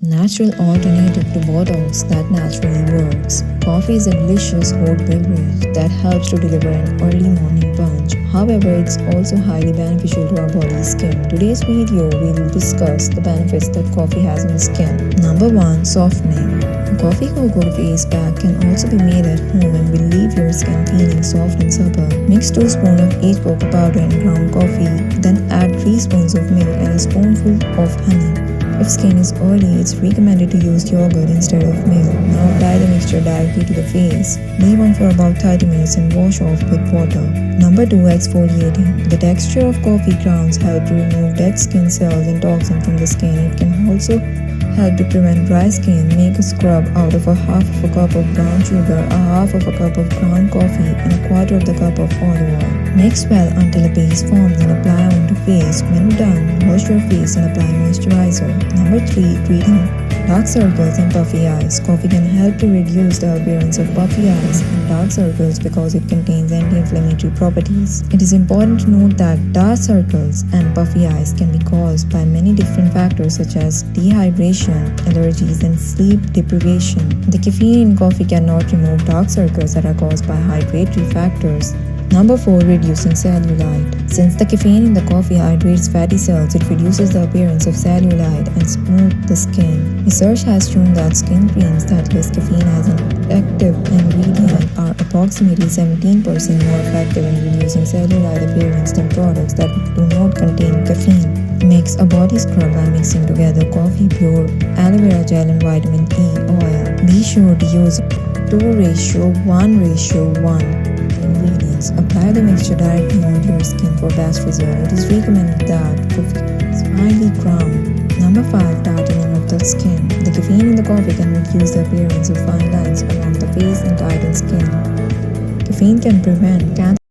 Natural alternative to Botox that naturally works. Coffee is a delicious hot beverage that helps to deliver an early morning punch. However, it's also highly beneficial to our body's skin. Today's video, we will discuss the benefits that coffee has on the skin. Number 1. Softening. A coffee cocoa face pack can also be made at home and will leave your skin feeling soft and supple. Mix 2 spoons of each cocoa powder and ground coffee, then add 3 spoons of milk and a spoonful of honey. If skin is oily, it's recommended to use yogurt instead of milk. Now apply the mixture directly to the face. Leave on for about 30 minutes and wash off with water. Number 2. Exfoliating. The texture of coffee grounds help to remove dead skin cells and toxins from the skin. It can also help to prevent dry skin. Make a scrub out of a half of a cup of brown sugar, a half of a cup of ground coffee, and a quarter of the cup of olive oil. Mix well until a paste forms and apply on the face. When done, wash your face and apply moisturizer. Number 3. Treating dark circles and puffy eyes. Coffee can help to reduce the appearance of puffy eyes and dark circles because it contains anti-inflammatory properties. It is important to note that dark circles and puffy eyes can be caused by many different factors such as dehydration, allergies, and sleep deprivation. The caffeine in coffee cannot remove dark circles that are caused by hydratary factors. Number 4. Reducing cellulite. Since the caffeine in the coffee hydrates fatty cells, it reduces the appearance of cellulite and smooths the skin. Research has shown that skin creams that less caffeine as an active ingredient are approximately 17% more effective in reducing cellulite appearance than products that do not contain caffeine. Mix a body scrub by mixing together coffee, pure aloe vera gel, and vitamin E oil. Be sure to use 2:1:1 ingredients. Apply the mixture directly onto your skin for best result. It is recommended that coffee is finely ground. Number 5. Tightening of the skin. The caffeine in the coffee can reduce the appearance of fine lines around the face and tighten skin. Caffeine can prevent cancer